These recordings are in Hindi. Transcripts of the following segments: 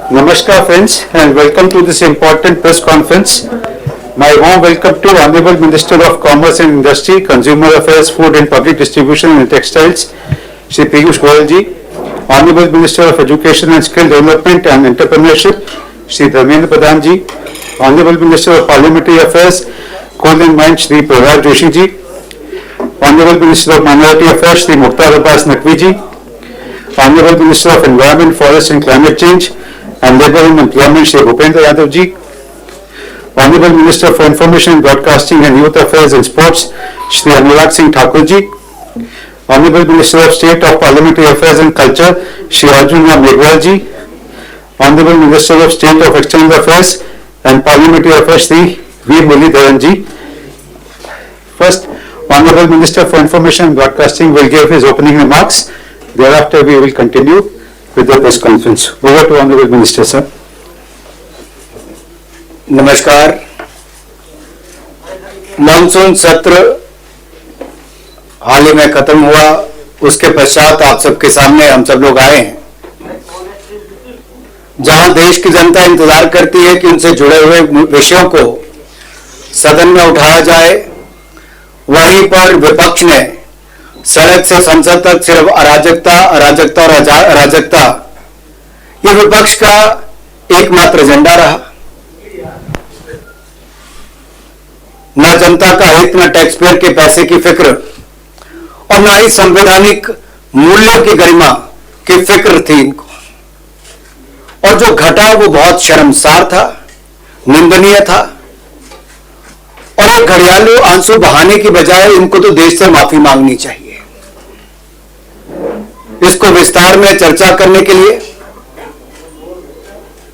Namaskar friends and welcome to this important press conference. My warm welcome to Honorable Minister of Commerce and Industry, Consumer Affairs, Food and Public Distribution and Textiles, Shri Piyush Goyal ji. Honorable Minister of Education and Skill Development and Entrepreneurship, Shri Dharmendra Pradhan ji. Honorable Minister of Parliamentary Affairs, Coal and Mines, Shri Prahlad Joshi ji. Honorable Minister of Minority Affairs, Shri Mukhtar Abbas Naqvi ji. Honorable Minister of Environment, Forest and Climate Change and Labour and Employment, Shri Bhupendra Yadav ji. Honorable Minister for Information, Broadcasting and Youth Affairs and Sports, Shri Anurag Singh Thakur ji. Honorable Minister of State of Parliamentary Affairs and Culture, Shri Arjun Ram Meghwal ji. Honorable Minister of State of External Affairs and Parliamentary Affairs, Shri Veer Muralidharan ji. First, Honorable Minister for Information and Broadcasting will give his opening remarks. Thereafter, we will continue with the press conference. Over to Honorable Minister, sir. नमस्कार। मानसून सत्र हाल ही में खत्म हुआ, उसके पश्चात आप सबके सामने हम सब लोग आए हैं, जहां देश की जनता इंतजार करती है कि उनसे जुड़े हुए विषयों को सदन में उठाया जाए। वहीं पर विपक्ष ने सड़क से संसद तक सिर्फ अराजकता अराजकता और अराजकता, ये विपक्ष का एकमात्र एजेंडा रहा। न जनता का हित, न टैक्स पेयर के पैसे की फिक्र और न ही संवैधानिक मूल्यों की गरिमा की फिक्र थी इनको। और जो घटा वो बहुत शर्मसार था, निंदनीय था। और एक घड़ियालू आंसू बहाने की बजाय इनको तो देश से माफी मांगनी चाहिए। इसको विस्तार में चर्चा करने के लिए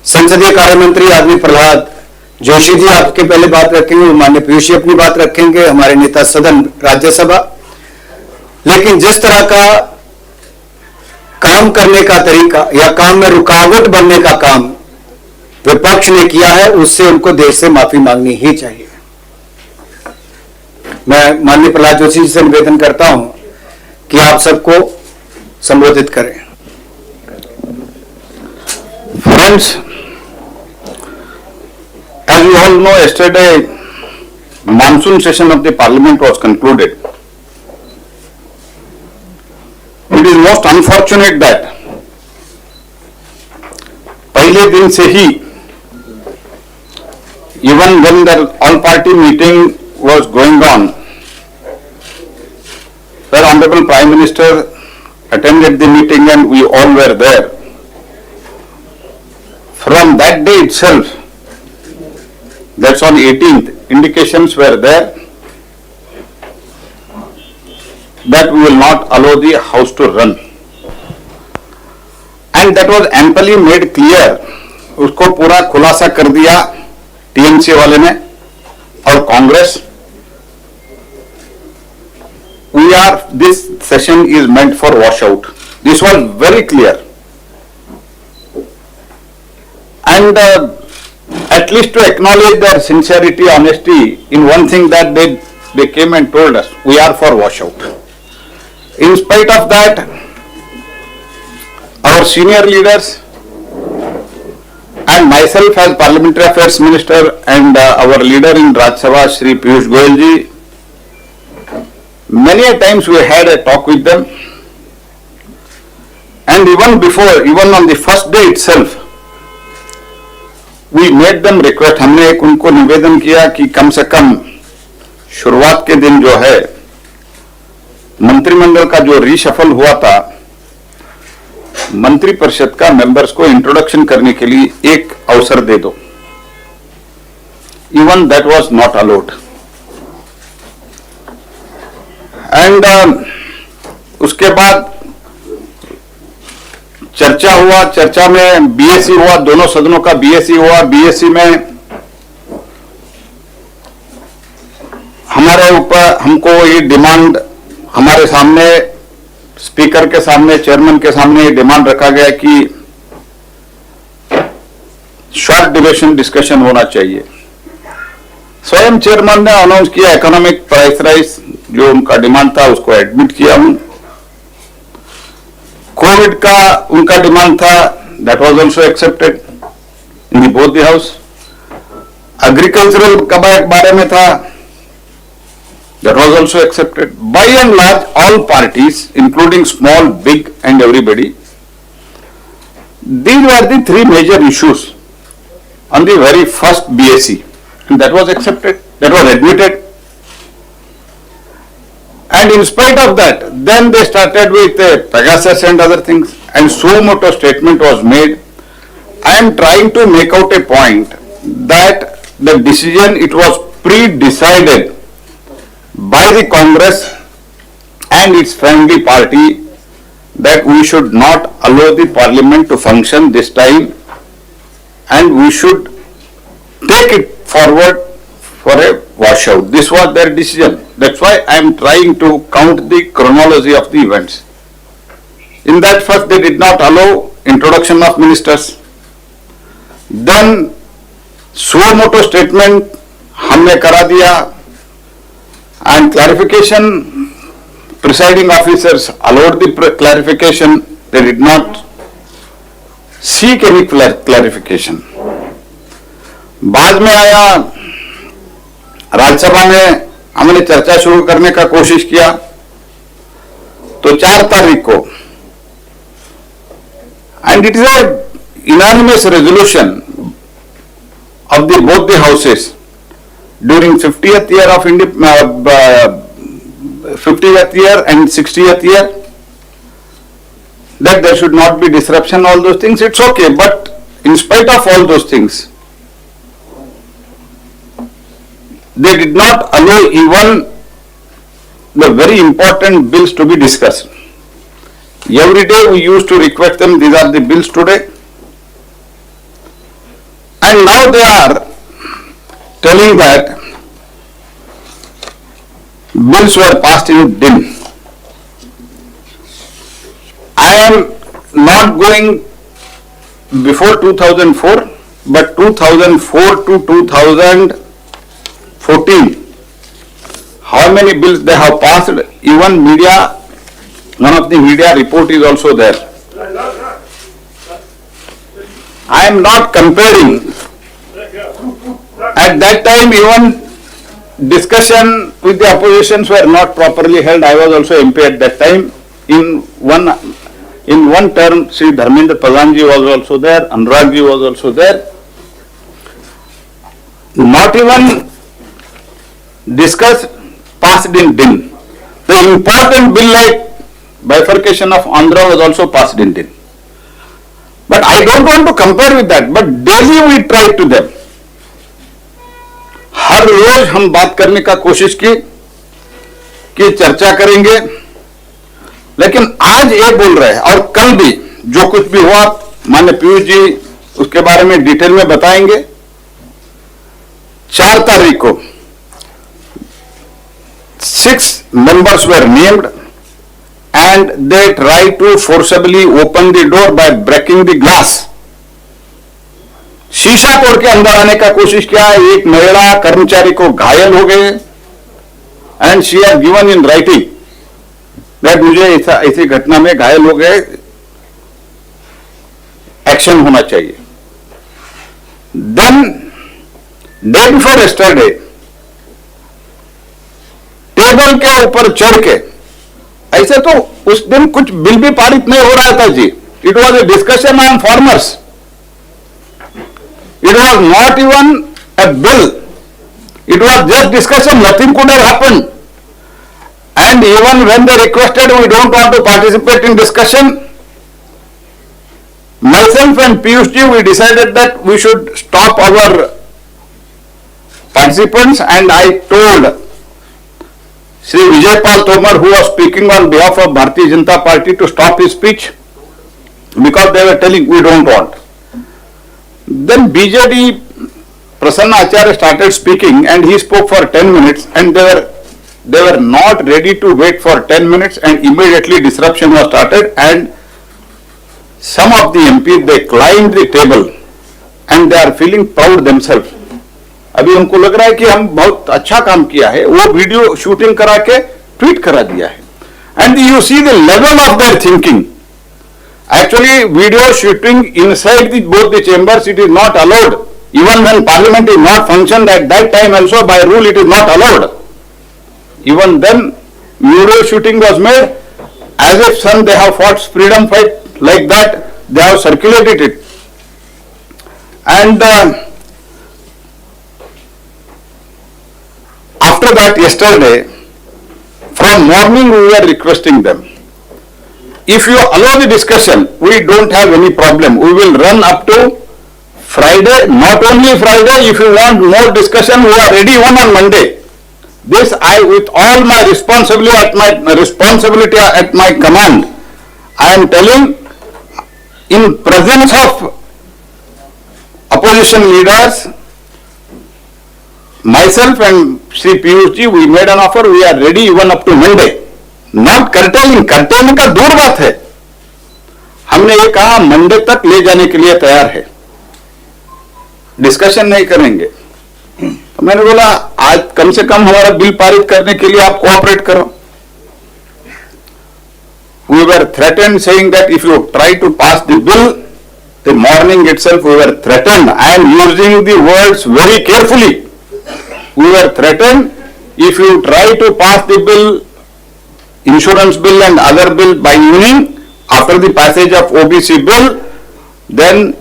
संसदीय कार्य मंत्री आदरणीय प्रहलाद जोशी जी आपके पहले बात रखेंगे, माननीय पीयूष जी अपनी बात रखेंगे, हमारे नेता सदन राज्यसभा। लेकिन जिस तरह का काम करने का तरीका या काम में रुकावट बनने का काम विपक्ष ने किया है, उससे उनको देश से माफी मांगनी ही चाहिए। मैं माननीय प्रहलाद जोशी जी से निवेदन करता हूं कि आप सबको संबोधित करें। Friends, as you all know, yesterday monsoon session of the Parliament was concluded. It is most unfortunate that पहले दिन से ही, even when the all-party meeting was going on, where Honorable Prime Minister attended the meeting and we all were there, from that day itself, that's on 18th, indications were there that we will not allow the house to run. And that was amply made clear, उसको पूरा खुलासा कर दिया टीएमसी वाले ने और Congress. This session is meant for washout. This was very clear. And at least to acknowledge their sincerity, honesty in one thing, that they came and told us, we are for washout. In spite of that, our senior leaders and myself as Parliamentary Affairs Minister and our leader in Rajya Sabha, Shri Piyush Goyal ji, many a times we had a talk with them, and even on the first day itself, we made them request, हमने एक उनको निवेदन किया कि कम से कम शुरुआत के दिन जो है मंत्रिमंडल का जो रीशफल हुआ था, मंत्री परिषद का मेंबर्स को इंट्रोडक्शन करने के लिए एक अवसर दे दो। Even that was not allowed. And उसके बाद चर्चा हुआ, चर्चा में बीएससी हुआ, दोनों सदनों का बीएससी हुआ। बीएससी में हमारे ऊपर हमको ये डिमांड हमारे सामने, स्पीकर के सामने, चेयरमैन के सामने ये डिमांड रखा गया कि शॉर्ट ड्यूरेशन डिस्कशन होना चाहिए। स्वयं चेयरमैन ने अनाउंस किया इकोनॉमिक प्राइस राइज, जो उनका डिमांड था उसको एडमिट किया हूं। कोविड का उनका डिमांड था, that was also accepted. in the both the house. Agricultural का बारे में था, that was also accepted. By and large, all parties, including small, big, and everybody, these were the three major issues on the very first BSc, and that was accepted, that was admitted. And in spite of that, then they started with Pegasus and other things, and suo motu statement was made. I am trying to make out a point that the decision, it was pre-decided by the Congress and its family party that we should not allow the parliament to function this time, and we should take it forward for a washout. This was their decision. That's why I am trying to count the chronology of the events. In that, first they did not allow introduction of ministers. Then suo motu statement हमने करा दिया, and clarification, presiding officers allowed the clarification. They did not seek any clarification. बाद में आया, राज्यसभा में हमने चर्चा शुरू करने का कोशिश किया, तो 4 तारीख को, and it is a unanimous resolution of the both the houses during 50th year of 50th year and 60th year that there should not be disruption, all those things. It's okay, but in spite of all those things, they did not allow even the very important bills to be discussed. Every day we used to request them, these are the bills today. And now they are telling that bills were passed in dim. I am not going before 2004, but 2004 to 2014. How many bills they have passed? Even media, one of the media report is also there. I am not comparing. At that time, even discussion with the oppositions were not properly held. I was also MP at that time. In one term, Sri Dharmendra Pradhanji was also there, Anuragji was also there. Not even discussed, passed in dim. The important bill like bifurcation of Andhra was also passed in dim. But I don't want to compare with that, but daily we try to them. हर रोज हम बात करने का कोशिश की कि चर्चा करेंगे, लेकिन आज ये बोल रहे हैं और कल भी जो कुछ भी हुआ माननीय पीयूष जी उसके बारे में डिटेल में बताएंगे। 4 तारीख को 6 members were named and they tried to forcibly open the door by breaking the glass. शीशा तोड़ के अंदर आने का कोशिश किया, एक महिला कर्मचारी को घायल हो गए and she has given in writing that मुझे ऐसी घटना में घायल हो गए, एक्शन होना चाहिए। Then day before yesterday table के ऊपर चढ़ के, ऐसे तो उस दिन कुछ बिल भी पारित नहीं हो रहा था जी। It was a discussion on farmers. It was not even a bill. It was just discussion. Nothing could have happened. And even when they requested, we don't want to participate in discussion. Myself and Piyush ji, we decided that we should stop our participants, and I told Shri Vijay Pal Tomar, who was speaking on behalf of Bharatiya Janata Party, to stop his speech because they were telling we don't want. Then BJD Prasanna Acharya started speaking and he spoke for 10 minutes and they were not ready to wait for 10 minutes and immediately disruption was started and some of the MPs, they climbed the table and they are feeling proud themselves. अभी उनको लग रहा है कि हम बहुत अच्छा काम किया है, वो वीडियो शूटिंग करा के ट्वीट करा दिया है. And you see the level of their thinking. Actually, video shooting inside both the chambers, it is not allowed. Even when Parliament is not functioned at that time also, by rule it is not allowed. Even then, video shooting was made as if they have fought freedom fight like that, they have circulated it. And after that, yesterday, from morning we were requesting them, if you allow the discussion, we don't have any problem. We will run up to Friday, not only Friday, if you want more discussion, we are ready even on Monday. This I, with all my responsibility at my command, I am telling, in presence of opposition leaders, myself and Shri Piyush ji, we made an offer, we are ready even up to Monday. Not curtailing का दूर बात है, हमने ये कहा मंडे तक ले जाने के लिए तैयार है, डिस्कशन नहीं करेंगे। तो मैंने बोला आज कम से कम हमारा बिल पारित करने के लिए आप कोऑपरेट करो। We were threatened saying that if you try to pass the bill, the morning itself we were threatened. I am using the words very carefully. We were threatened, if you try to pass the bill, insurance bill and other bill by evening, after the passage of OBC bill, then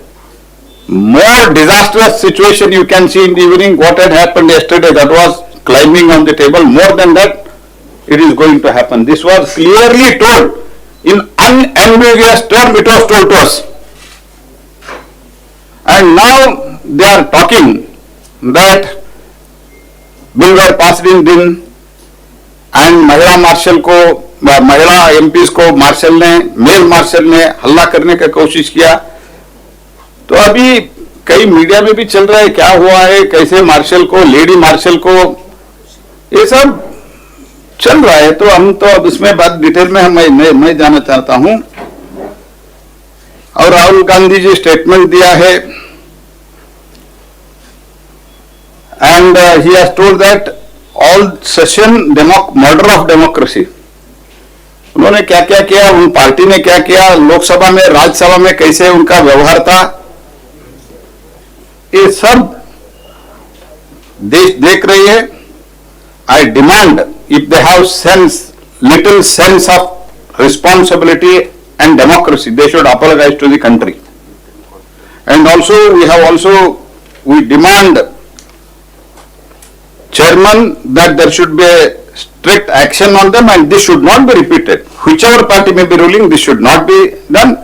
more disastrous situation you can see in the evening. What had happened yesterday, that was climbing on the table. More than that, it is going to happen. This was clearly told. In unambiguous term, it was told to us. And now they are talking that bill were passed in दिन and महिला मार्शल को, महिला एमपीज को मार्शल ने, मेल मार्शल ने हल्ला करने का कोशिश किया। तो अभी कई मीडिया में भी चल रहा है क्या हुआ है, कैसे मार्शल को, लेडी मार्शल को, ये सब चल रहा है। तो हम तो अब इसमें बात डिटेल में मैं जाना चाहता हूं। और राहुल गांधी जी स्टेटमेंट दिया है and he has told that all session murder of democracy. उन्होंने क्या क्या किया, उन पार्टी ने क्या किया, लोकसभा में, राज्यसभा में कैसे उनका व्यवहार था, ये सब देश देख रही है। आई demand, if they have little sense of responsibility and democracy, they should apologize to the country. And also we demand, Chairman, that there should be a strict action on them and this should not be repeated. Whichever party may be ruling, this should not be done.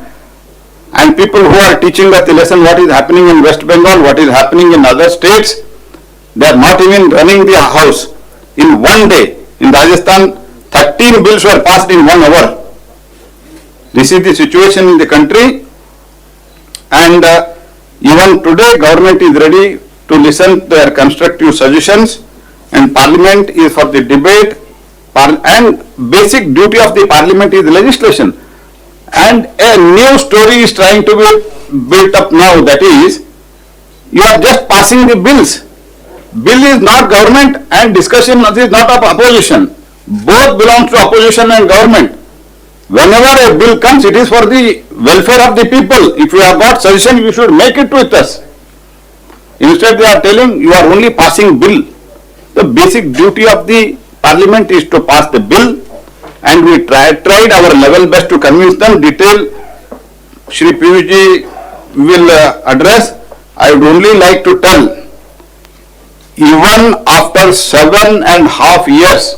And people who are teaching us the lesson what is happening in West Bengal, what is happening in other states, they are not even running the house. In one day, in Rajasthan, 13 bills were passed in 1 hour. This is the situation in the country, and even today government is ready to listen to their constructive suggestions, and Parliament is for the debate, and basic duty of the Parliament is legislation. And a new story is trying to be built up now, that is, you are just passing the bills. Bill is not government and discussion is not of opposition. Both belong to opposition and government. Whenever a bill comes, it is for the welfare of the people. If you have got suggestion, you should make it with us. Instead, they are telling you are only passing bill. The basic duty of the Parliament is to pass the bill, and we tried our level best to convince them. Detail Shri Piyush ji will address. I would only like to tell, even after 7.5 years,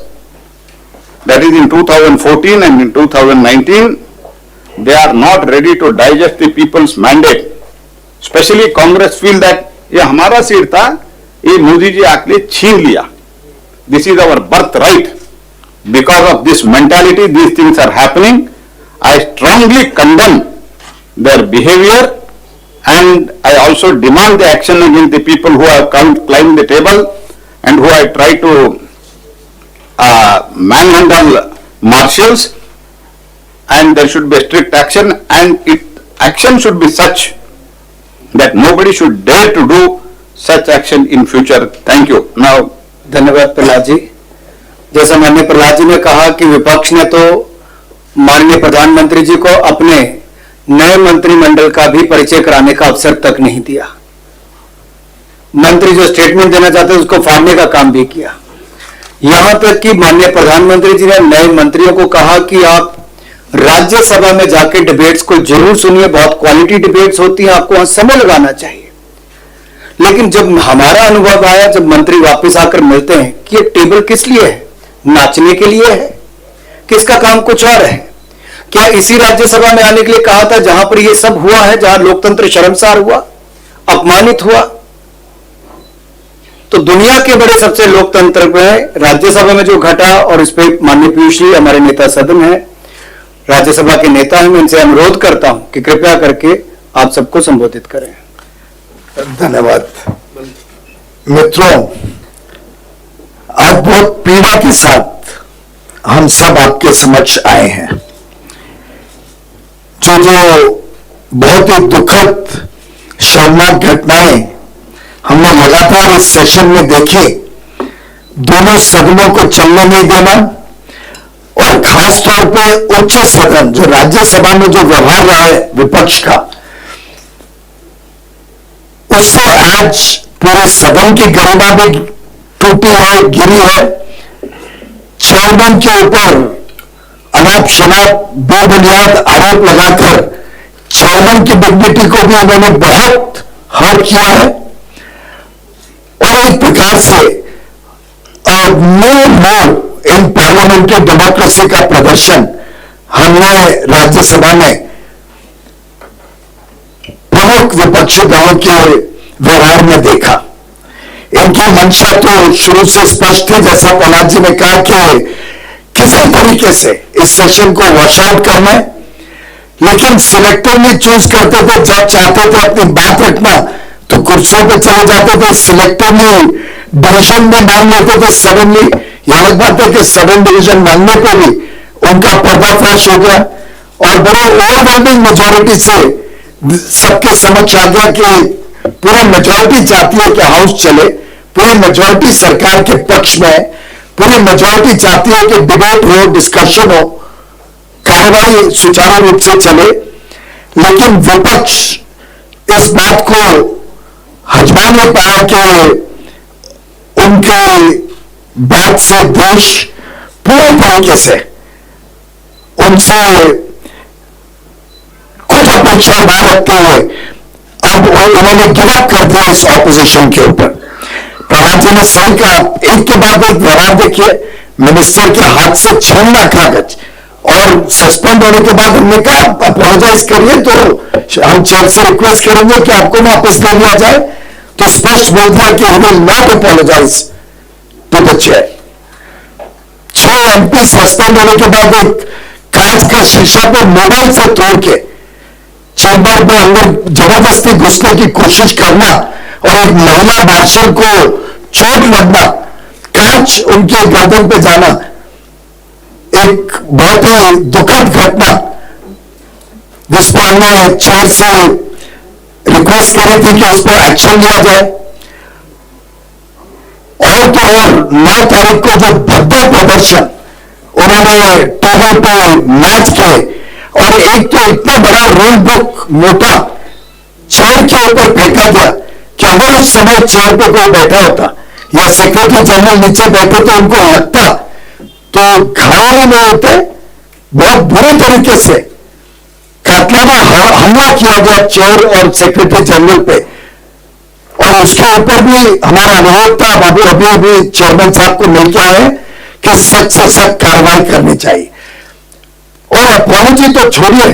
that is in 2014 and in 2019, they are not ready to digest the people's mandate. Especially Congress feel that ये हमारा सीट था, ये मोदी जी आके छीन लिया. This is our birthright. Because of this mentality, these things are happening. I strongly condemn their behavior, and I also demand the action against the people who have climbed the table and who have tried to manhandle marshals, and there should be strict action, and action should be such that nobody should dare to do such action in future. Thank you. Now, धन्यवाद प्रहलाद जी। जैसा माननीय प्रहलाद जी ने कहा कि विपक्ष ने तो माननीय प्रधानमंत्री जी को अपने नए मंत्रिमंडल का भी परिचय कराने का अवसर तक नहीं दिया। मंत्री जो स्टेटमेंट देना चाहते थे उसको फाड़ने का काम भी किया। यहां तक कि माननीय प्रधानमंत्री जी ने नए मंत्रियों को कहा कि आप राज्यसभा में जाके डिबेट्स को जरूर सुनिए, बहुत क्वालिटी डिबेट्स होती हैं, आपको वहां समय लगाना चाहिए। लेकिन जब हमारा अनुभव आया, जब मंत्री वापस आकर मिलते हैं कि ये टेबल किस लिए है, नाचने के लिए है, किसका काम कुछ और है? क्या इसी राज्यसभा में आने के लिए कहा था जहां पर ये सब हुआ है, जहां लोकतंत्र शर्मसार हुआ, अपमानित हुआ? तो दुनिया के बड़े सबसे लोकतंत्र में राज्यसभा में जो घटा, और इस पे माननीय पीयूष जी हमारे नेता सदन है, राज्यसभा के नेता हैं, मैं इनसे अनुरोध करता हूं कि कृपया करके आप सबको संबोधित करें। धन्यवाद। मित्रों, आज बहुत पीड़ा के साथ हम सब आपके समक्ष आए हैं। जो बहुत ही दुखद शर्मनाक घटनाएं हमने लगातार इस सेशन में देखी, दोनों सदनों को चलने नहीं देना, और खास तौर पे उच्च सदन जो राज्यसभा में जो व्यवहार रहा है विपक्ष का, उससे आज पूरे सदन की गरिमा भी टूटी है, गिरी है। चेयरमैन के ऊपर अनाप शनाप बेबुनियाद आरोप लगाकर चेयरमैन की डिग्निटी को भी उन्होंने बहुत हर्ट किया है, और एक प्रकार से no more in parliamentary democracy का प्रदर्शन हमने राज्यसभा में प्रमुख विपक्षी दलों के व्यवहार में देखा। इनकी मंशा तो शुरू से स्पष्ट थी, जैसा प्रहलाद जी ने कहा कि किसी तरीके से इस सेशन को वॉश आउट करना है, लेकिन सिलेक्टिवली चूज करते थे। जब चाहते थे अपनी बात रखना तो कुर्सियों पे चले जाते थे, सिलेक्टिवली डिवीजन में मान लेते थे। सडनली यह बात है कि सडन डिवीजन मानने पर भी उनका पर्दाफाश हो गया, और बड़े ओवरवेलमिंग मेजोरिटी से सबके समक्ष आ गया कि पूरी मेजोरिटी चाहती है कि हाउस चले, पूरी मेजोरिटी सरकार के पक्ष में है, पूरी मेजोरिटी चाहती है कि डिबेट हो, डिस्कशन हो, कार्यवाही सुचारू रूप से चले। लेकिन विपक्ष इस बात को हजमा नहीं पाया कि उनके बात से देश पूरी तरीके से उनसे कुछ अपेक्षा न रखते हुए अब उन्होंने गिरफ्त कर दिया इस ऑपोजिशन के ऊपर। प्रहलाद जी ने सही कहा, एक के बाद एक व्यवहार देखिए, मिनिस्टर के हाथ से छीनना कागज, और सस्पेंड होने के बाद हमने कहा अपोलोजाइज करिए, तो हम चेयर से रिक्वेस्ट करेंगे कि आपको वापस ले लिया जाए, तो स्पष्ट बोल दिया कि we will not apologise to the chair. 6 MP suspend होने के बाद एक कांच का शीशा पे मोबाइल से तोड़ के चैम्बर में अंदर जबरदस्ती घुसने की कोशिश करना, और एक महिला मार्शल को चोट लगना, कांच उनके गर्दन पे जाना, एक बहुत ही दुखद घटना, जिस पर हमने चेयर से रिक्वेस्ट करी थी कि उस पर एक्शन लिया जाए। और तो और 9 तारीख को जो भव्य प्रदर्शन उन्होंने टेबल पे मैच किए, और एक तो इतना बड़ा रूल बुक मोटा चेयर के ऊपर फेंका गया कि अगर उस समय चेयर पे कोई बैठा होता या सेक्रेटरी जनरल नीचे बैठे तो उनको लगता तो घायल ही नहीं होते। बहुत बुरे तरीके से कातलाना हमला किया गया चेयर और सेक्रेटरी जनरल पे, और उसके ऊपर भी हमारा अनुरोध था, अभी चेयरमैन साहब को मिल के आए कि सख्त से सख्त कार्रवाई करनी चाहिए। और अपॉलॉजी तो छोड़िए,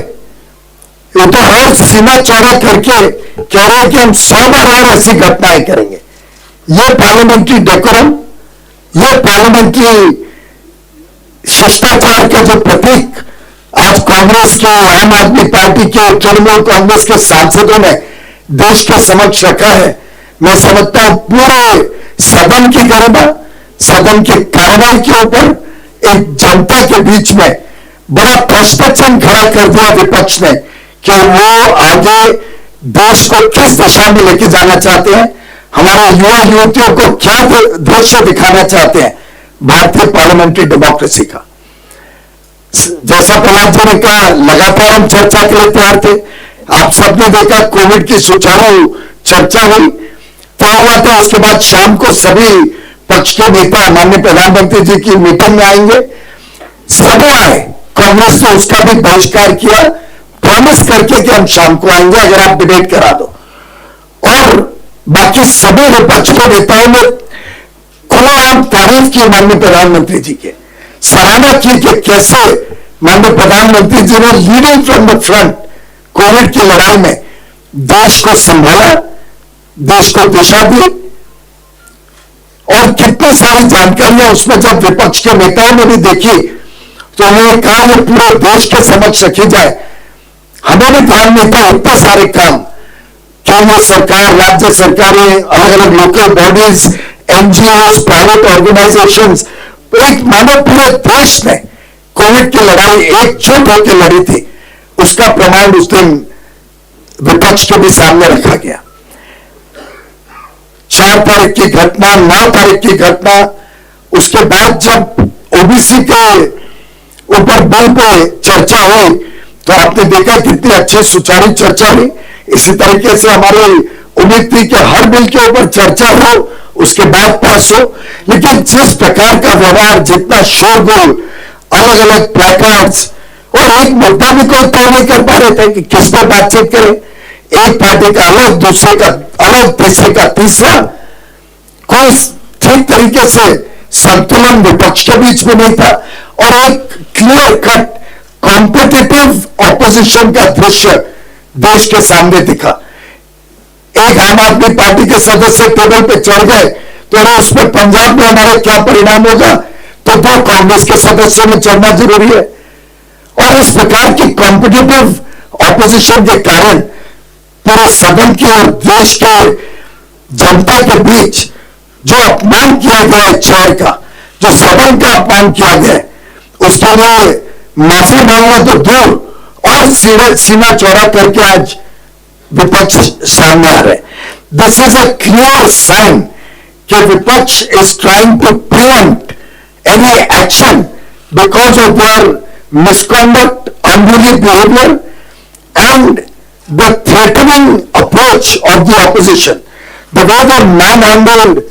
वो तो हर सीमा चौड़ा करके कह रहे हैं कि हम 100 बार और ऐसी घटनाएं करेंगे। ये पार्लियामेंट्री डेकोरम, ये पार्लियामेंट्री शिष्टाचार का जो प्रतीक आज कांग्रेस के, आम आदमी पार्टी के, तृणमूल कांग्रेस के सांसदों ने देश के समक्ष रखा है, मैं समझता हूं पूरे सदन की गरिमा, सदन की कार्रवाई के ऊपर एक जनता के बीच में बड़ा प्रश्न चिन्ह खड़ा कर दिया विपक्ष ने कि वो आगे देश को किस दिशा में लेके जाना चाहते हैं, हमारे युवा युवतियों को क्या दृश्य दिखाना चाहते हैं भारतीय पार्लियामेंट्री डेमोक्रेसी का। जैसा प्रहलाद जी ने कहा, लगातार हम चर्चा के लिए तैयार थे। आप सबने देखा कोविड की सुचारू चर्चा हुई, तय हुआ था। उसके बाद शाम को सभी पक्ष के नेता माननीय प्रधानमंत्री जी की मीटिंग में आएंगे, सब आए। कांग्रेस ने उसका भी बहिष्कार किया, प्रॉमिस करके कि हम शाम को आएंगे अगर आप डिबेट करा दो। और बाकी सभी विपक्ष के नेताओं ने खुलेआम तारीफ की माननीय प्रधानमंत्री जी के, सराहना की कि कैसे माननीय प्रधानमंत्री जी ने leading from the front Covid की लड़ाई में देश को संभाला, देश को दिशा दी। और कितनी सारी जानकारियां उसमें जब विपक्ष के नेताओं ने भी देखी तो उन्होंने कहा ये पूरे देश के समक्ष रखी जाए। हमें भी ध्यान नहीं था इतने सारे काम, केंद्र सरकार, राज्य सरकारें, अलग अलग local bodies, NGO, private organisations, एक मानो पूरे देश ने कोविड की लड़ाई एकजुट होकर लड़ी थी। उसका प्रमाण उस दिन विपक्ष के भी सामने रखा गया। 4 तारीख की घटना, 9 तारीख की घटना, उसके बाद जब ओबीसी के ऊपर बिल पे चर्चा हुई तो आपने देखा कितनी अच्छी सुचारू चर्चा हुई। इसी तरीके से हमारी उम्मीद थी कि हर बिल के ऊपर चर्चा हो, उसके बाद पास हो। लेकिन जिस प्रकार का व्यवहार, जितना शोरगुल, अलग अलग प्लेकार्ड्स, और एक मुद्दा भी कोई तय नहीं कर पा रहे थे कि किस पर बातचीत करें। एक पार्टी का अलग, दूसरे का अलग, तीसरे का तीसरा, कोई ठीक तरीके से संतुलन विपक्ष के बीच में नहीं था। और एक क्लियर कट कॉम्पिटिटिव ऑपोजिशन का दृश्य देश के सामने दिखा। एक आम आदमी पार्टी के सदस्य टेबल पे चढ़ गए तो अरे उस पर पंजाब में हमारा क्या परिणाम होगा, तो 2 कांग्रेस के सदस्यों में चढ़ना जरूरी है। और इस प्रकार की कॉम्पिटिटिव ऑपोजिशन के कारण पूरे सदन की और देश के जनता के बीच जो अपमान किया गया है चेयर का, जो सदन का अपमान किया गया है, उसके लिए माफी मांगना तो दूर और सीना चौड़ा करके आज विपक्ष सामने आ रहे। This is a clear sign कि विपक्ष is trying to prevent any action because of their misconduct, unruly behavior, and the threatening approach of the opposition. The way they manhandled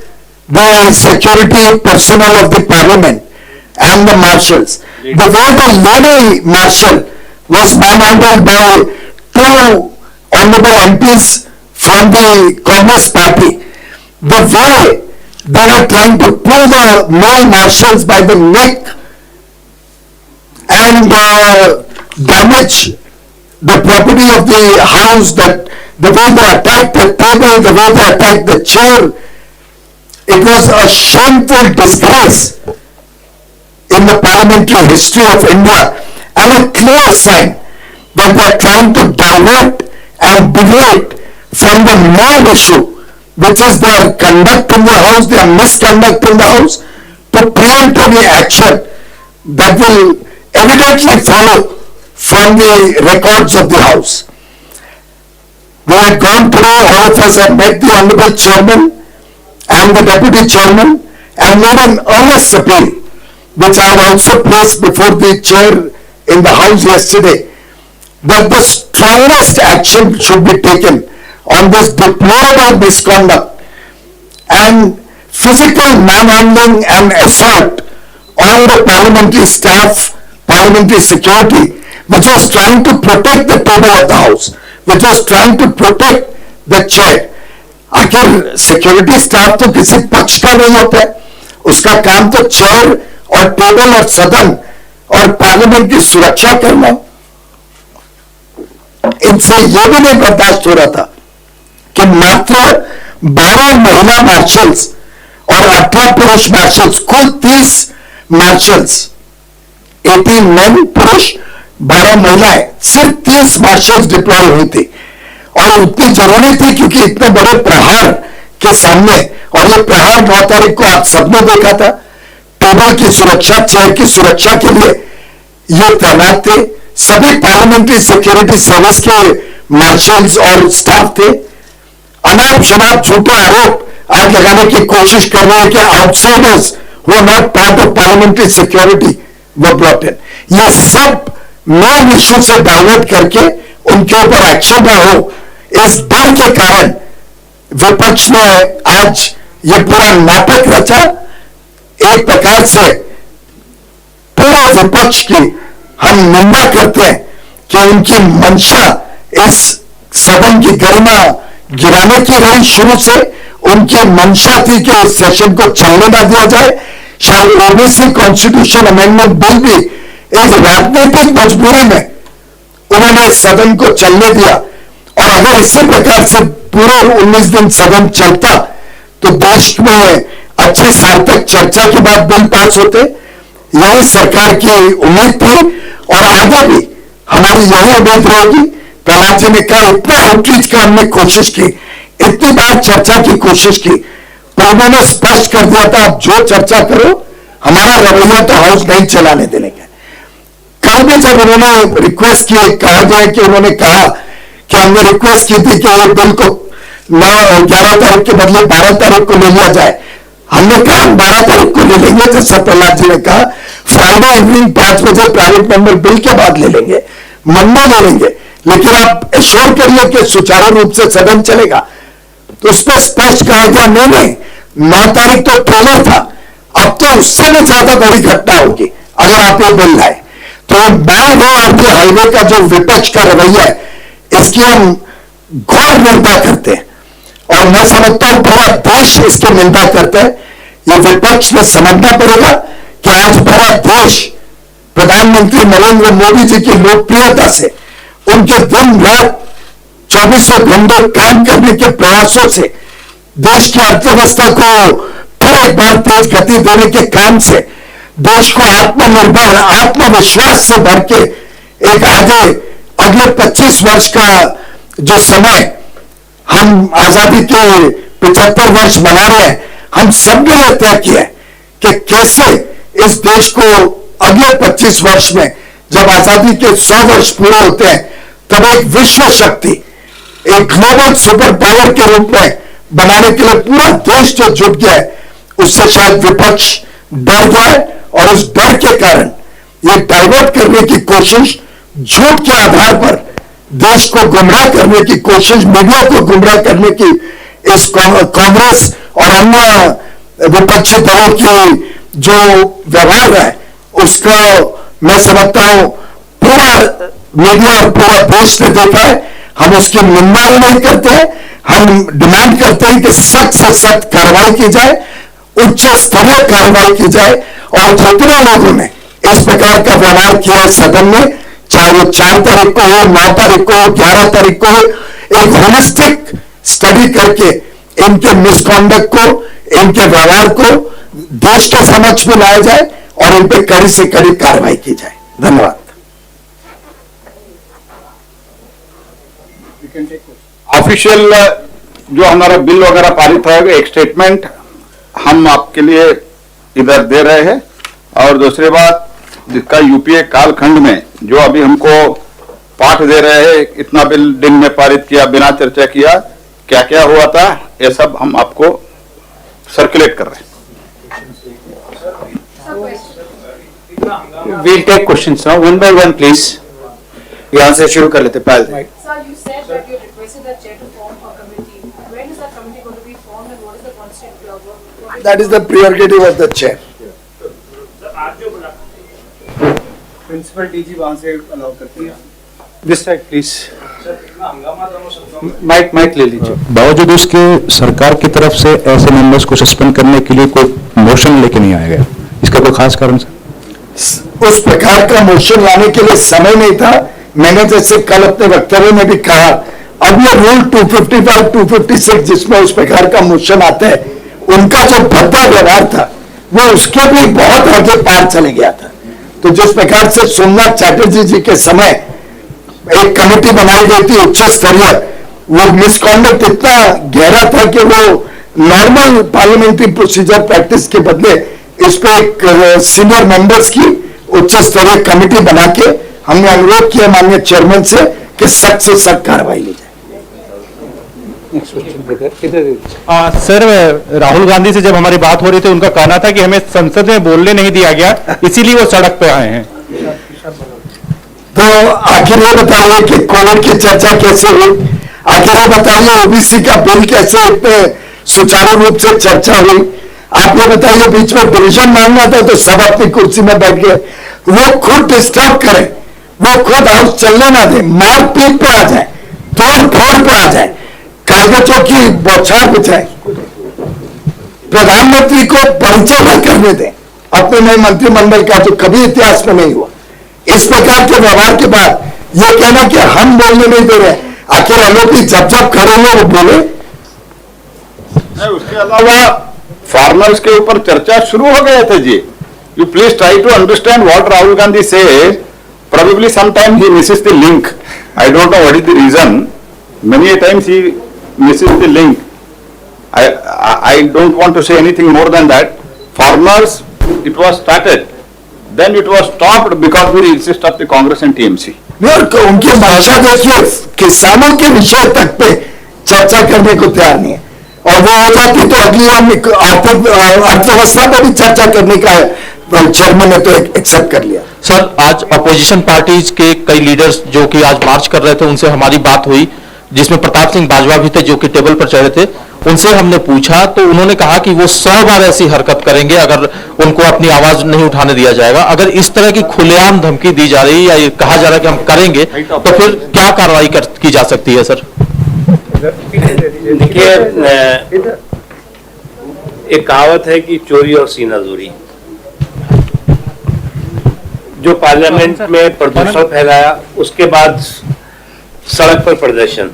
the security personnel of the parliament and the marshals. The way the lady marshal was manhandled by 2 honorable MPs from the Congress party. The way they were trying to pull the male marshals by the neck and damage the property of the house, that the way they attacked the table, the way they attacked the chair, it was a shameful disgrace in the parliamentary history of India, and a clear sign that they are trying to divert and deviate from the main issue, which is their conduct in the house, their misconduct in the house, to preempt any action that will evidently follow from the records of the house. We had gone through, all of us had met the honorable chairman and the deputy chairman and made an earnest appeal, which I have also placed before the chair in the house yesterday, that the strongest action should be taken on this deplorable misconduct and physical manhandling and assault on the parliamentary staff, parliamentary security, which was trying to protect the table of the house, which was trying to protect the chair. आखिर सिक्योरिटी स्टाफ तो किसी पक्ष का नहीं होता है, उसका काम तो चेयर और टेबल और सदन और पार्लियामेंट की सुरक्षा करना। इनसे यह भी नहीं बर्दाश्त हो रहा था कि मात्र 12 महिला मार्शल्स और 18 पुरुष मार्शल्स, कुल 30 मार्शल्स, 18 मेन पुरुष, 12 महिलाएं, सिर्फ 30 मार्शल्स डिप्लॉय हुई थी। और उतनी जरूरी थी क्योंकि इतने बड़े प्रहार के सामने, और ये प्रहार 9 तारीख को आप सबने देखा था, टेबल की सुरक्षा, चेयर की सुरक्षा के लिए ये तैनात थे। सभी पार्लियामेंट्री सिक्योरिटी सर्विस के मार्शल्स और स्टाफ थे। अनाप शनाप झूठे आरोप आज लगाने की कोशिश कर रहे हैं कि outsiders who are not part of parliamentary security वो ब्रॉट इन। ये सब मेन इश्यू से डाइवर्ट करके उनके ऊपर एक्शन ना हो, इस डर के कारण विपक्ष ने आज ये पूरा नाटक रचा। एक प्रकार से पूरा विपक्ष की हम निंदा करते हैं कि उनकी मंशा इस सदन की गरिमा गिराने की रही। शुरू से उनकी मंशा थी कि इस सेशन को चलने ना दिया जाए। शायद ओबीसी कॉन्स्टिट्यूशन अमेंडमेंट बिल भी एक राजनीतिक मजबूरी में उन्होंने सदन को चलने दिया, और अगर इसी प्रकार से पूरे 19 दिन सदन चलता तो देश में अच्छे सार्थक चर्चा के बाद बिल पास होते। यही सरकार की उम्मीद थी और आगे भी हमारी यही उम्मीद रहेगी। प्रहलाद जी ने कहा इतना आउटरीच का हमने कोशिश की, इतनी बार चर्चा की कोशिश की, पर उन्होंने स्पष्ट कर दिया था आप जो चर्चा करो, हमारा रवैया तो हाउस नहीं चलाने देने का। कल भी जब उन्होंने रिक्वेस्ट की, कहा गया कि उन्होंने कहा कि हमने रिक्वेस्ट की थी कि ये बिल को 11 तारीख के बदले 12 तारीख को ले लिया जाए। हमने कहा 12 तारीख को ले लेंगे, जैसा प्रहलाद जी ने कहा, फ्राइडे इवनिंग 5 बजे प्राइवेट मेंबर बिल के बाद ले लेंगे, मंडे ले लेंगे, लेकिन आप एश्योर करिए कि सुचारू रूप से सदन चलेगा। तो उस पर स्पष्ट कहा गया नहीं, 9 तारीख तो ट्रेलर था, अब तो उससे भी ज्यादा बड़ी घटना होगी अगर आप ये बिल लाए। तो मैं वो आपके हाईवे का जो विपक्ष का रवैया है, इसकी हम गौर निंदा करते हैं, और मैं समझता हूं पूरा देश इसकी निंदा करता है। ये विपक्ष में समझना पड़ेगा कि आज पूरा देश प्रधानमंत्री नरेंद्र मोदी जी की लोकप्रियता से, उनके दिन रात 24 घंटे काम करने के प्रयासों से, देश की अर्थव्यवस्था को फिर एक बार तेज गति देने के काम से, देश को आत्मनिर्भर आत्मविश्वास से भर के एक आगे अगले 25 वर्ष का जो समय हम आजादी के 75 वर्ष मना रहे हैं, हम सबने यह तय किया है कि कैसे इस देश को अगले 25 वर्ष में जब आजादी के 100 वर्ष पूरे होते हैं तब एक विश्व शक्ति, एक ग्लोबल सुपर पावर के रूप में बनाने के लिए पूरा देश जो जुट गया है, उससे शायद विपक्ष डर गया है, और उस डर के कारण ये डाइवर्ट करने की कोशिश, झूठ के आधार पर देश को गुमराह करने की कोशिश, मीडिया को गुमराह करने की इस कांग्रेस और अन्य विपक्षी दलों की जो व्यवहार है, उसका मैं समझता हूं पूरा मीडिया और पूरा देश ने देखा है। हम उसकी निंदा ही नहीं करते हैं, हम डिमांड करते हैं कि सख्त से सख्त कार्रवाई की जाए, उच्च स्तरीय कार्रवाई की जाए, और जितने लोगों ने इस प्रकार का व्यवहार किया है सदन में, चाहे वो 4 तारीख को हो, 9 तारीख को हो, 11 तारीख को हो, एक होलिस्टिक स्टडी करके इनके मिसकॉन्डक्ट को, इनके व्यवहार को देश के समक्ष में लाया जाए और इन पर कड़ी से कड़ी कार्रवाई की जाए। धन्यवाद। ऑफिशियल जो हमारा बिल वगैरह पारित होगा, एक स्टेटमेंट हम आपके लिए इधर दे रहे हैं, और दूसरी बात जिसका यूपीए कालखंड में जो अभी हमको पाठ दे रहे हैं, इतना बिल दिन में पारित किया बिना चर्चा किया, क्या क्या हुआ था, ये सब हम आपको सर्कुलेट कर रहे हैं। We'll take questions now, one by one, please. यहां से शुरू कर लेते पहले। Sir, you said that you requested the chair to form a committee. When is that committee going to be formed and what is the constituent? That is the prerogative of the chair. Principal DG वहां से अलाउ करती है। This side, please. माइक ले लीजिए। बावजूद उसके सरकार की तरफ से ऐसे मेंबर्स को सस्पेंड करने के लिए कोई मोशन लेके नहीं आया गया, इसका कोई खास कारण सर? उस प्रकार का मोशन लाने के लिए समय नहीं था। मैंने जैसे कल अपने वक्तव्य में भी कहा, अब ये रूल 255, 256 जिसमें उस प्रकार का मोशन आता है, उनका जो भद्दा व्यवहार था वो उसके भी बहुत आगे पार चले गया था। तो जिस प्रकार से सोमनाथ चैटर्जी जी के समय एक कमेटी बनाई गई थी उच्च स्तरीय, वो मिसकॉन्डक्ट इतना गहरा था कि वो नॉर्मल पार्लियामेंट्री प्रोसीजर प्रैक्टिस के बदले इस पे एक सीनियर मेंबर्स की उच्च स्तरीय कमेटी बना के हमने अनुरोध किया माननीय चेयरमैन से कि सख्त से सख्त कार्रवाई ली जाए। सर, राहुल गांधी से जब हमारी बात हो रही थी उनका कहना था कि हमें संसद में बोलने नहीं दिया गया, इसीलिए वो सड़क पे आए हैं। तो आखिर ये बताइए कि कोविड की चर्चा कैसे हुई, आखिर ये बताइए ओबीसी का बिल कैसे इतने सुचारू रूप से चर्चा हुई। आपने बताइए बीच में डिवीजन मांगना था तो सब अपनी कुर्सी में बैठ गए। वो खुद डिस्टर्ब करे, वो खुद हाउस चलने ना दे, मारपीट पे आ जाए, तोड़ फोड़ पे आ जाए, कागजों की बौछार बिछाए, प्रधानमंत्री को परिचय न करने दें अपने नए मंत्रिमंडल का, जो कभी इतिहास में नहीं हुआ। इस प्रकार के व्यवहार के बाद ये कहना कि हम बोलने नहीं दे रहे, आखिर एलओपी जब जब करेंगे वो बोले। उसके अलावा फार्मर्स के ऊपर चर्चा शुरू हो गए थे जी। You please try to understand what Rahul Gandhi से। Probably sometime he misses the link. I don't know what is the reason. Many a times he misses the link. I don't want to say anything more than that. Farmers, it was started. Then it was stopped because we insist of the Congress and TMC. उनकी भाषा देखिए, किसानों के विषय तक पे चर्चा करने को तैयार नहीं है, और वो हो जाती तो अगली आर्थिक अर्थव्यवस्था पर भी चर्चा करने का चेयरमैन ने तो एक्सेप्ट कर लिया। सर, आज अपोजिशन पार्टीज के कई लीडर्स जो कि आज मार्च कर रहे थे, उनसे हमारी बात हुई, जिसमें प्रताप सिंह बाजवा भी थे जो कि टेबल पर चढ़े थे। उनसे हमने पूछा तो उन्होंने कहा कि वो 100 बार ऐसी हरकत करेंगे अगर उनको अपनी आवाज नहीं उठाने दिया जाएगा। अगर इस तरह की खुलेआम धमकी दी जा रही है या ये कहा जा रहा है कि हम करेंगे, तो फिर क्या कार्रवाई की जा सकती है सर? देखिए, एक कहावत है कि चोरी और सीना जोरी। जो पार्लियामेंट में प्रदूषण फैलाया, उसके बाद सड़क पर प्रदर्शन,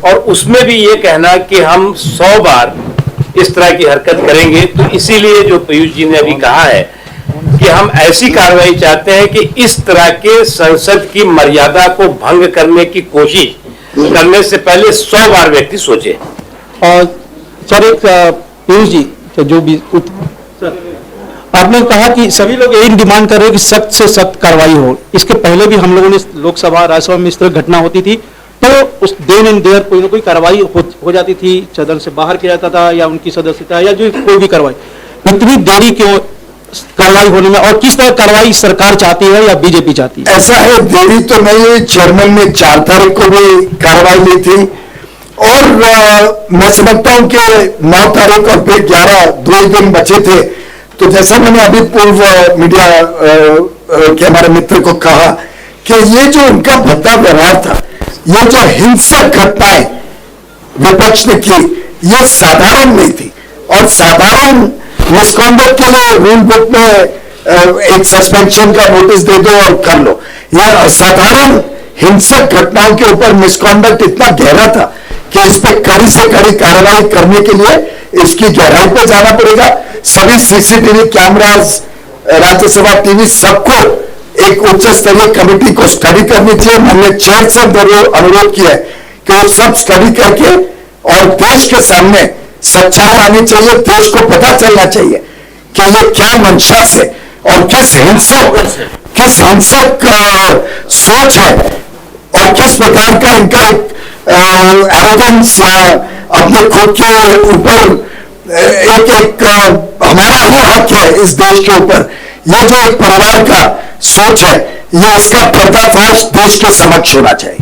और उसमें भी ये कहना कि हम 100 बार इस तरह की हरकत करेंगे, तो इसीलिए जो पीयूष जी ने अभी कहा है कि हम ऐसी कार्रवाई चाहते हैं कि इस तरह के संसद की मर्यादा को भंग करने की कोशिश करने से पहले 100 बार व्यक्ति सोचे। और सर, एक पीयूष जी जो भी आपने कहा कि सभी लोग यही डिमांड कर रहे हैं कि सख्त से सख्त कार्रवाई हो। इसके पहले भी हम लोगों ने लोकसभा राज्यसभा में इस तरह घटना होती थी तो उस देन इन देयर कोई ना कोई कार्रवाई हो जाती थी, सदन से बाहर किया जाता था या उनकी सदस्यता या जो कोई भी कार्रवाई। इतनी देरी क्यों कार्रवाई होने में, और किस तरह कार्रवाई सरकार चाहती है या बीजेपी चाहती है? ऐसा है, देरी तो नहीं हुई। चेयरमैन ने 4 तारीख को भी कार्रवाई ली थी, और मैं समझता हूं कि 9 तारीख और फिर 11 2 दिन बचे थे। तो जैसा मैंने अभी पूर्व मीडिया के हमारे मित्र को कहा कि ये जो उनका भद्दा व्यवहार था, ये जो हिंसक घटनाएं विपक्ष ने की, ये साधारण नहीं थी, और साधारण मिसकॉन्डक्ट के लिए रूल बुक में एक सस्पेंशन का नोटिस दे दो और कर लो। यह असाधारण हिंसक घटनाओं के ऊपर मिसकॉन्डक्ट इतना गहरा था कि इस पर कड़ी से कड़ी कार्रवाई करने के लिए इसकी गहराई पर जाना पड़ेगा। सभी सीसीटीवी कैमरास, राज्यसभा टीवी, सबको एक उच्च स्तरीय कमेटी को स्टडी करनी चाहिए। हमने चेयर से अनुरोध किया है कि वो सब स्टडी करके और देश के सामने सच्चाई आनी चाहिए, देश को पता चलना चाहिए कि ये क्या मंशा से और किस हिंसक सोच है और किस प्रकार का इनका एरोगेंस या अपने खुद के ऊपर एक हमारा ये हक है इस देश के ऊपर, ये जो एक परिवार का सोच है, ये इसका पर्दाफाश देश के समक्ष होना चाहिए।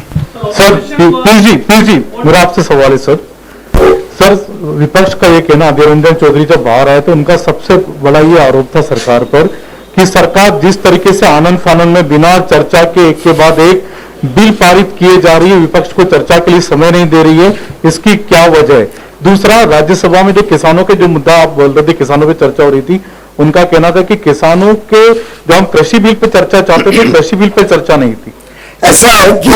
सर, पीयूष जी मेरा आपसे सवाल है सर, विपक्ष का ये कहना, अधीर रंजन चौधरी जब बाहर आए तो उनका सबसे बड़ा ये आरोप था सरकार पर कि सरकार जिस तरीके से आनंद फानंद में बिना चर्चा के एक के बाद एक बिल पारित किए जा रही है, विपक्ष को चर्चा के लिए समय नहीं दे रही है, इसकी क्या वजह है? दूसरा, राज्यसभा में जो किसानों के जो मुद्दा आप बोल रहे थे, किसानों पे चर्चा हो रही थी, उनका कहना था कि किसानों के जो हम कृषि बिल पे चर्चा चाहते थे, कृषि बिल पे चर्चा नहीं थी। ऐसा है कि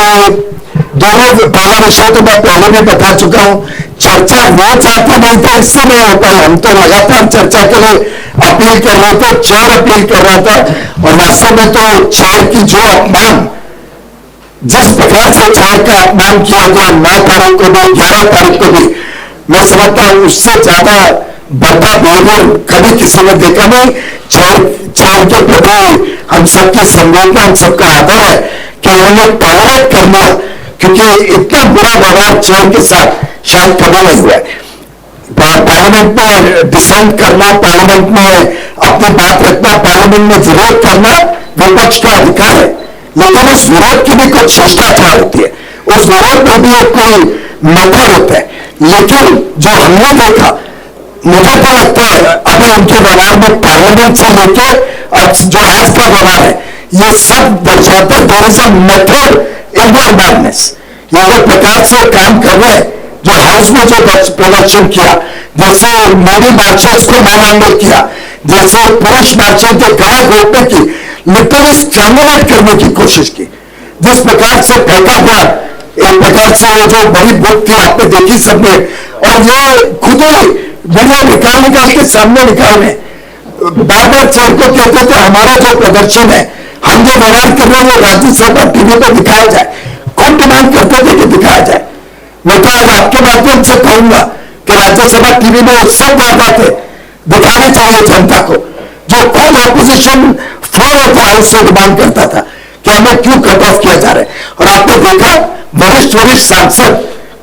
दोनों पहला विषय तो मैं पहले भी बता चुका हूं, चर्चा वो चाहते नहीं थे, इससे नहीं हो पाया। हम तो लगातार चर्चा के लिए अपील कर रहे थे, चेयर अपील कर रहा था, और वास्तव में तो चेयर की जो अपमान, जिस प्रकार से चेयर का अपमान किया गया 9 तारीख को भी 11 तारीख को भी, मैं समझता हूं उससे ज्यादा बड़ा बिहेवियर कभी किसी ने देखा नहीं। चेयर के प्रति हम सबकी संवेदना, हम सबका आदर है कि उन्होंने टॉलरेट कर लिया क्योंकि इतना बुरा व्यवहार चेयर के साथ शायद कभी नहीं हुआ है। पार्लियामेंट में डिसेंट करना, पार्लियामेंट में अपनी बात रखना, पार्लियामेंट में विरोध करना विपक्ष का अधिकार है, लेकिन उस विरोध की भी कुछ शिष्टाचार होती है, उस विरोध में भी एक कोई मेथड होता है। लेकिन जो हमने देखा, मुझे तो लगता है अभी उनके व्यवहार में पार्लियामेंट से लेके और जो आज का व्यवहार है, ये सब दर्शाता है there is a method in their madness. ये जो प्रकार से काम कर रहे हैं, जो हाउस में जो प्रदर्शन किया, जैसे लेडी मार्चर्स को मैन हैंडल किया, जैसे पुरुष मार्चर के गला घोटने की, लिटरली स्ट्रैंगुलेट करने की कोशिश की, जिस प्रकार से फेंका हुआ, एक प्रकार से वो जो बड़ी बुक थी आपने देखी सबने, और ये खुद ही वीडियो निकाल के सामने निकालने, बार बार सर को कहते थे हमारा जो प्रदर्शन है, हम जो व्यवहार कर रहे हैं वो राज्यसभा टीवी पर दिखाया जाए, खुद डिमांड करते थे कि दिखाया जाए। मैं तो आज आपके माध्यम से कहूंगा कि राज्यसभा टीवी में वो सब वारदातें दिखानी चाहिए जनता को, जो खुद ऑपोजिशन फ्लोर ऑफ हाउस से डिमांड करता था कि हमें क्यों कट ऑफ किया जा रहा है। और आपने देखा वरिष्ठ सांसद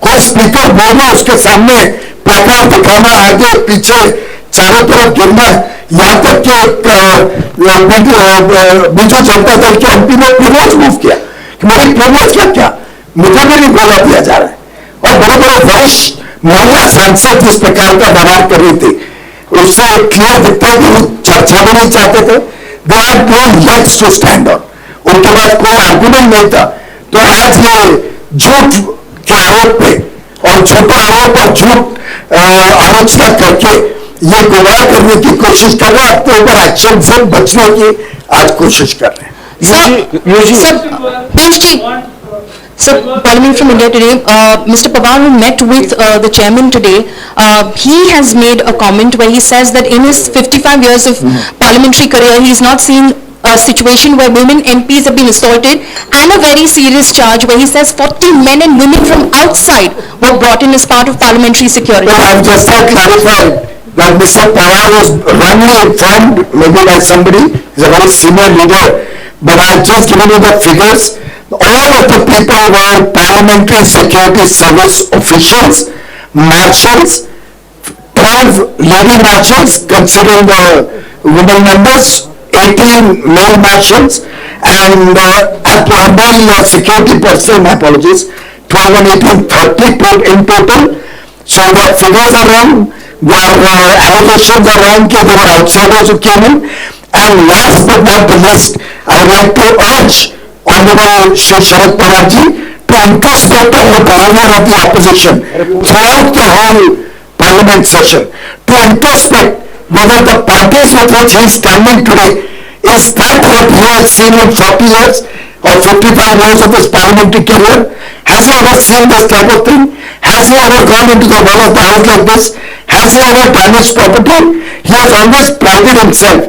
को स्पीकर बोलना, उसके सामने प्लेकार्ड दिखाना, आगे पीछे चारों तरफ गिरना, यहां तक कि बीजू जनता दल के एमपी ने प्रिविलेज मूव किया कि मेरी प्रिविलेज क्या मुझे भी नहीं बोला दिया जा रहा है। और बड़े बड़े वरिष्ठ महिला सांसद जिस प्रकार का व्यवहार कर रही थी, उससे क्लियर दिखता है कि वो चर्चा भी नहीं चाहते थे। They are no legs to stand on, उनके पास कोई आर्गुमेंट नहीं था। तो आज ये झूठ के आरोप पे और झूठा आरोप और झूठ आलोचना करके ये गुमराह करने की कोशिश कर रहे हैं, अपने ऊपर एक्शन से बचने की आज कोशिश कर रहे हैं। Sir, Parliament from India today, Mr. Pawar, who met with the chairman today, he has made a comment where he says that in his 55 years of parliamentary career, he has not seen a situation where women MPs have been assaulted, and a very serious charge where he says 40 men and women from outside were brought in as part of parliamentary security. Well, I've just clarified that Mr. Pawar was wrongly informed, maybe by somebody, he's a very senior leader, but I've just given you the figures. All of the people were parliamentary security service officials, marshals, 12 lady marshals considering the women members, 18 male marshals, and at Lambal security personnel, my apologies, 12 and 18, 30 in total. So the figures are wrong, the allegations are wrong, that there were outsiders who came in. And last but not the least, I would like to urge Honorable Shri Sharad Pawar ji to introspect on the behavior of the opposition throughout the whole parliament session, to introspect whether the parties with which he is standing today is that what he has seen in 40 years or 55 years of his parliamentary career. Has he ever seen this type of thing? Has he ever gone into the wall of the house like this? Has he ever damaged property? He has always prided himself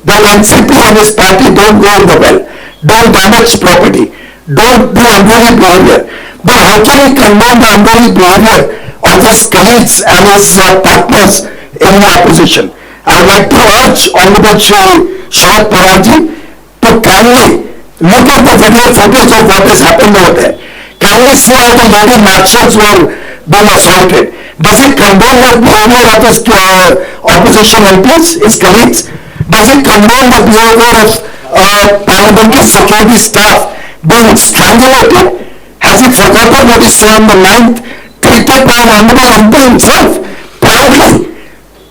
that NCP and his party don't go in the well, don't damage property, don't do unruly behavior. But how can he condone the unruly behavior of his colleagues and his partners in the opposition? I would like to urge Honorable Shri Sharad Pawar ji to kindly look at the video footage of what has happened over there. Kindly see how the lady marshals were being assaulted. Does he condone the behavior of his opposition MPs, his colleagues? Does he condone the behavior of parliamentary security staff being strangulated? Has he forgotten what he said on the 9th, tweeted by an honorable MP himself, proudly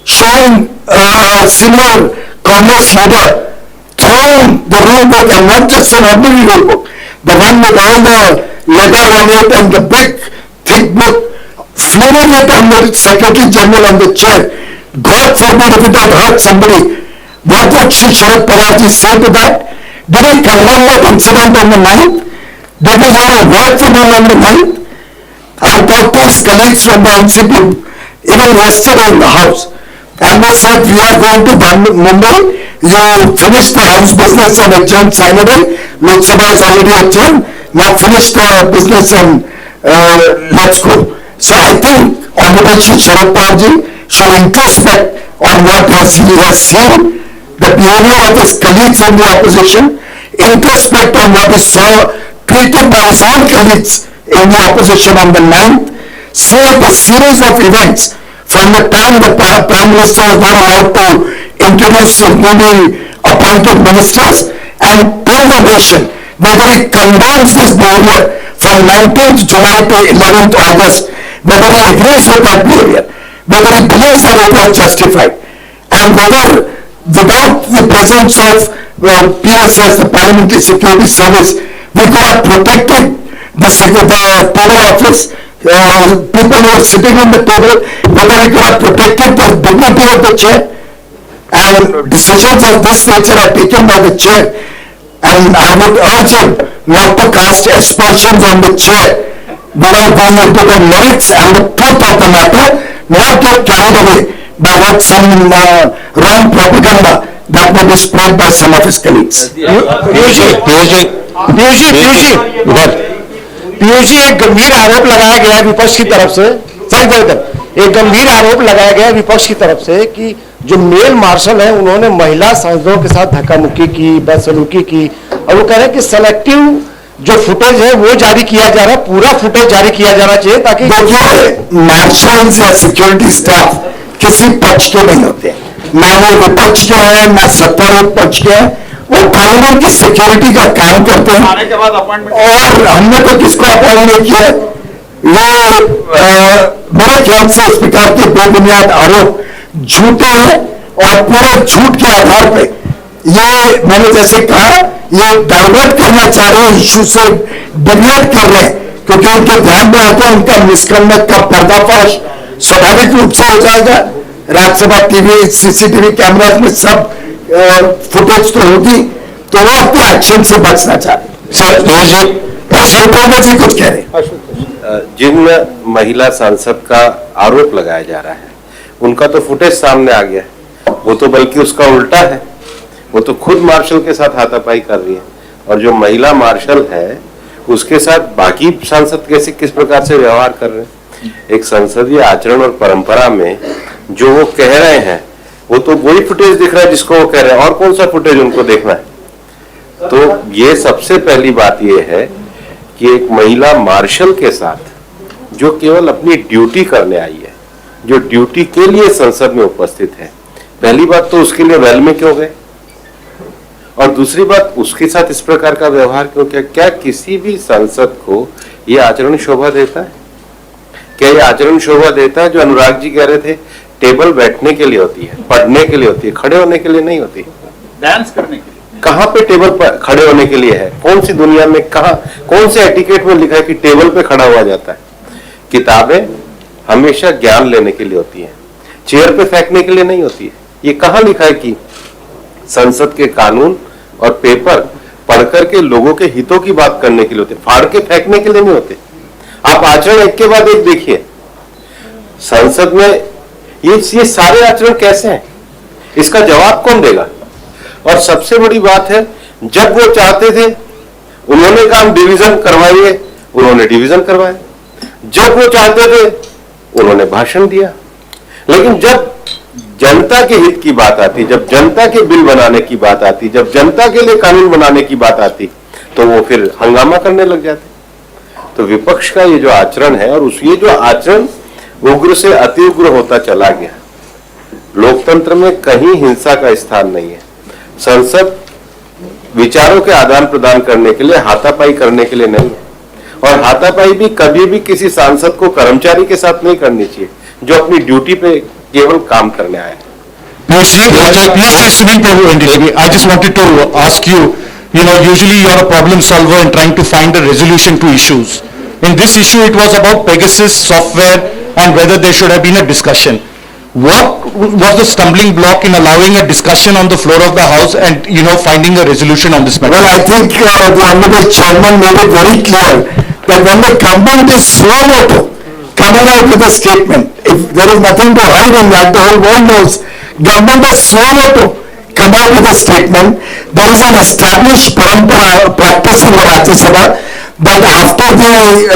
showing a senior Congress leader throwing the rule book, and not just an ordinary rule book, the one with all the letter on it and the big thick book, flinging it on the Secretary General on the chair. God forbid if it had hurt somebody. What would Shri Sharad Pawar ji say to that? Did he condemn that incident on the 9th? Did he hear a word from him on the 9th? I talked to his colleagues from the NCP even yesterday in the house, and they said we are going to Mumbai, you finish the house business and adjourn Saturday, Lok Sabha is already adjourned, now finish the business and let's go. So I think Honorable Shri Sharad Pawar ji should introspect on what he has seen, the behavior of his colleagues in the opposition, introspect on what he saw tweeted by his own colleagues in the opposition on the 9th, say the series of events from the time the Prime Minister was not allowed to introduce newly appointed ministers, and tell the nation whether he condemns this behavior from 19th July to 11th August, whether he agrees with that behavior, whether he believes that it was justified, and whether without the presence of PSS, the Parliamentary Security Service, we could have protected the table office, people who are sitting on the table, whether we could have protected the dignity of the chair, and decisions of this nature are taken by the chair, and I would urge him not to cast aspersions on the chair without going into the merits and the truth of the matter, not get carried away by what some wrong propaganda that may be spread by some of his colleagues. Piyush ji एक गंभीर आरोप लगाया गया है विपक्ष की तरफ से, एक गंभीर आरोप लगाया गया है विपक्ष की तरफ से कि जो मेल मार्शल है उन्होंने महिला सांसदों के साथ धक्का मुक्की की, बदसलूकी की, और वो कह रहे हैं कि सेलेक्टिव जो फुटेज है वो जारी किया जा रहा है, पूरा फुटेज जारी किया जाना चाहिए ताकि मार्शल्स या सिक्योरिटी स्टाफ किसी पक्ष के नहीं होते, ना वो विपक्ष के हैं ना सत्तारूढ़ पक्ष के हैं, वो पार्लियामेंट की सिक्योरिटी का काम करते हैं। और हमने तो किसको अपॉइंट नहीं किया, ये मेरे ख्याल से इस प्रकार के बेबुनियाद आरोप झूठे हैं, और पूरे झूठ के आधार पे ये मैंने जैसे कहा ये डाइवर्ट करना चाह रहे हैं, इश्यू से डिविएट कर रहे हैं, क्योंकि उनके ध्यान में आता है उनका निष्कर्मक का पर्दाफाश स्वाभाविक रूप से हो जाएगा। राज्यसभा टीवी सीसीटीवी कैमराज में सब फुटेज तो होगी, तो वो अपने एक्शन से बचना चाह रहे। सर जी कुछ कह रहे, जिन महिला सांसद का आरोप लगाया जा रहा है उनका तो फुटेज सामने आ गया, वो तो बल्कि उसका उल्टा है, वो तो खुद मार्शल के साथ हाथापाई कर रही है, और जो महिला मार्शल है उसके साथ बाकी सांसद कैसे किस प्रकार से व्यवहार कर रहे हैं। एक संसदीय आचरण और परंपरा में जो वो कह रहे हैं वो तो वही फुटेज दिख रहा है जिसको वो कह रहे हैं, और कौन सा फुटेज उनको देखना है। तो ये सबसे पहली बात ये है कि एक महिला मार्शल के साथ जो केवल अपनी ड्यूटी करने आई है, जो ड्यूटी के लिए संसद में उपस्थित है, पहली बात तो उसके लिए वेल में क्यों गए, और दूसरी बात उसके साथ इस प्रकार का व्यवहार क्यों किया। क्या किसी भी सांसद को ये आचरण शोभा देता है? क्या ये आचरण शोभा देता है? जो अनुराग जी कह रहे थे, टेबल बैठने के लिए होती है, पढ़ने के लिए होती है, खड़े होने के लिए नहीं होती। डांस करने के लिए कहाँ पे टेबल पर खड़े होने के लिए है? कौन सी दुनिया में कहाँ, कौन से एटिकेट में लिखा है कि टेबल पे खड़ा हुआ जाता है? किताबें हमेशा ज्ञान लेने के लिए होती है, चेयर पे फेंकने के लिए नहीं होती है। ये कहाँ लिखा है कि संसद के कानून और पेपर पढ़ करके लोगों के हितों की बात करने के लिए होते, फाड़ के फेंकने के लिए नहीं होते। आप आचरण एक के बाद एक देखिए संसद में, ये सारे आचरण कैसे हैं, इसका जवाब कौन देगा? और सबसे बड़ी बात है, जब वो चाहते थे उन्होंने कहा हम डिवीजन करवाइए, उन्होंने डिवीजन करवाया। जब वो चाहते थे उन्होंने भाषण दिया। लेकिन जब जनता के हित की बात आती, जब जनता के बिल बनाने की बात आती, जब जनता के लिए कानून बनाने की बात आती, तो वो फिर हंगामा करने लग जाते। तो विपक्ष का ये जो आचरण है, और ये जो आचरण उग्र से अति उग्र होता चला गया, लोकतंत्र में कहीं हिंसा का स्थान नहीं है। संसद विचारों के आदान प्रदान करने के लिए, हाथापाई करने के लिए नहीं है। और हाथापाई भी कभी भी किसी सांसद को कर्मचारी के साथ नहीं करनी चाहिए जो अपनी ड्यूटी पे केवल काम करने आया है। I just wanted to ask you, usually you are a problem solver in trying to find a resolution to issues. In this issue, it was about Pegasus software and whether there should have been a discussion. What was the stumbling block in allowing a discussion on the floor of the House and, finding a resolution on this matter? Well, I think the Honorable Chairman made it very clear that when the government is so coming out with a statement, if there is nothing to hide in that, the whole world knows, government is so to come out with a statement, there is an established practice in the Rajya Sabha that after the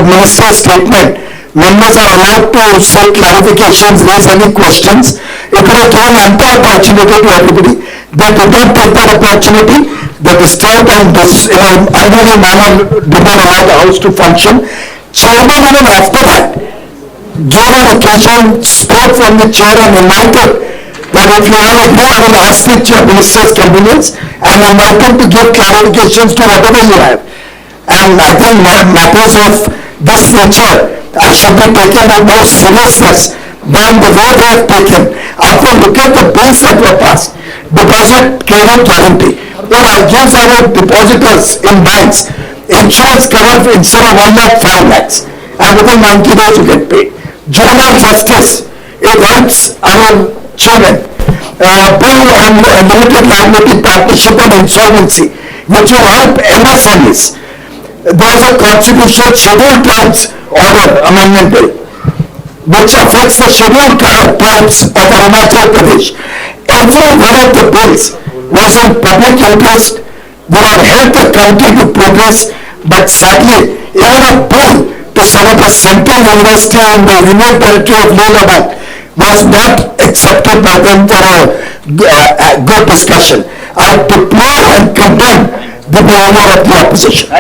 minister's statement, members are allowed to say clarifications, raise any questions. It would have given ample opportunity to everybody. They did not take that opportunity. The disturbed and unruly manner did not allow the House to function. chairman even after that gave an occasion, spoke from the chair and invited that if you have a view, I will ask the chair minister's convenience and invite him to give clarifications to whatever you have. And I think matters of this nature should be taken with more seriousness than the way they have taken. After look at the bills that were passed, deposit credit guarantee. Well, it gives our depositors in banks insurance cover instead of 1 lakh, 5 lakhs. And within 90 days you get paid. Juvenile justice, it helps our children. Bill on limited liability partnership and insolvency, which will help MSMEs. There is a constitutional scheduled tribes order amendment bill, which affects the scheduled tribes of Arunachal Pradesh. Every one of the bills was in public interest, would have helped the country to progress, but sadly, even a bill to set up a central university in the Union Territory of Leh Ladakh was not accepted by them for a good discussion. I deplore and condemn the behavior of the opposition.